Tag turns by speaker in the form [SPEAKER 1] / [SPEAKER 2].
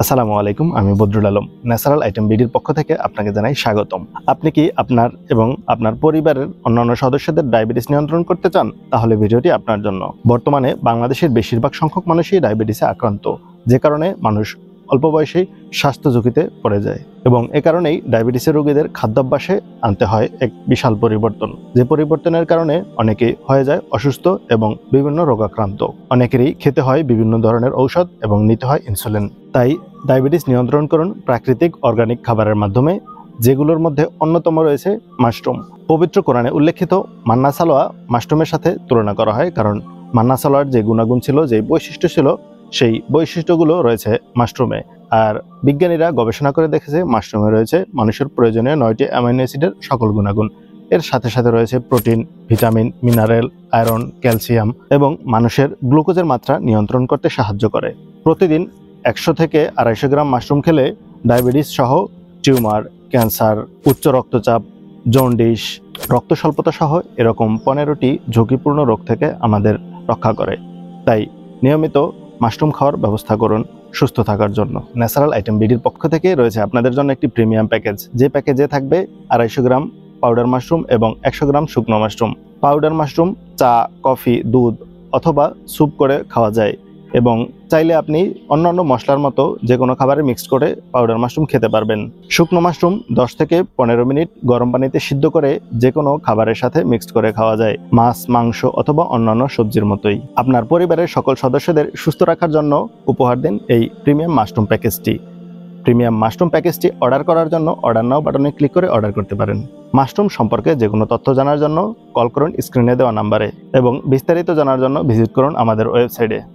[SPEAKER 1] আসসালামু আলাইকুম, আমি বদরুল আলম। ন্যাচারাল আইটেম বিডির পক্ষ থেকে আপনাকে জানাই স্বাগতম। আপনি কি আপনার এবং আপনার পরিবারের অন্যান্য সদস্যদের ডায়াবেটিস নিয়ন্ত্রণ করতে চান? তাহলে ভিডিওটি আপনার জন্য। বর্তমানে বাংলাদেশের বেশিরভাগ সংখ্যক মানুষই ডায়াবেটিসে আক্রান্ত, যে কারণে মানুষ অল্প বয়সেই স্বাস্থ্য ঝুঁকিতে পড়ে যায় এবং এ কারণেই ডায়াবেটিসের রোগীদের খাদ্যাভ্যাসে আনতে হয় এক বিশাল পরিবর্তন, যে পরিবর্তনের কারণে অনেকেই হয়ে যায় অসুস্থ এবং বিভিন্ন রোগাক্রান্ত। অনেকেরই খেতে হয় বিভিন্ন ধরনের ঔষধ এবং নিতে হয় ইনসুলিন। তাই ডায়াবেটিস নিয়ন্ত্রণ করুন প্রাকৃতিক অর্গানিক খাবারের মাধ্যমে, যেগুলোর মধ্যে অন্যতম রয়েছে মাশরুম। পবিত্র কোরআনে উল্লেখিত মান্না সালোয়া মাশরুমের সাথে তুলনা করা হয়, কারণ মান্না সালোয়ার যে গুণাগুণ ছিল, যে বৈশিষ্ট্য ছিল, সেই বৈশিষ্ট্যগুলো রয়েছে মাশরুমে। আর বিজ্ঞানীরা গবেষণা করে দেখেছে মাশরুমে রয়েছে মানুষের প্রয়োজনীয় 9টি অ্যামাইনো অ্যাসিডের সকল গুণাগুণ। এর সাথে সাথে রয়েছে protein, vitamin, mineral, iron, calcium এবং মানুষের গ্লুকোজের মাত্রা নিয়ন্ত্রণ করতে সাহায্য করে। প্রতিদিন 100 থেকে 250 গ্রাম মাশরুম খেলে ডায়াবেটিস সহ টিউমার, ক্যান্সার, উচ্চ রক্তচাপ, জন্ডিস, রক্ত স্বল্পতা সহ এরকম 15টি ঝুঁকিপূর্ণ রোগ থেকে আমাদের রক্ষা করে। তাই নিয়মিত মাশরুম খাওয়ার ব্যবস্থা করুন সুস্থ থাকার জন্য। ন্যাচারাল আইটেম বিডির পক্ষ থেকে রয়েছে আপনাদের জন্য একটি প্রিমিয়াম প্যাকেজ, যে প্যাকেজে থাকবে 250 গ্রাম পাউডার মাশরুম এবং 100 গ্রাম শুকনো মাশরুম। পাউডার মাশরুম চা, কফি, দুধ অথবা স্যুপ করে খাওয়া যায় এবং চাইলে আপনি অন্যান্য মশলার মতো যে কোনো খাবারে মিক্স করে পাউডার মাশরুম খেতে পারবেন। শুকনো মাশরুম 10 থেকে 15 মিনিট গরম পানিতে সিদ্ধ করে যে কোনো খাবারের সাথে মিক্সড করে খাওয়া যায়, মাছ, মাংস অথবা অন্যান্য সবজির মতোই। আপনার পরিবারের সকল সদস্যদের সুস্থ রাখার জন্য উপহার দিন এই প্রিমিয়াম মাশরুম প্যাকেজটি। প্রিমিয়াম মাশরুম প্যাকেজটি অর্ডার করার জন্য অর্ডার নাও বাটনে ক্লিক করে অর্ডার করতে পারেন। মাশরুম সম্পর্কে যে কোনো তথ্য জানার জন্য কল করুন স্ক্রিনে দেওয়া নাম্বারে এবং বিস্তারিত জানার জন্য ভিজিট করুন আমাদের ওয়েবসাইটে।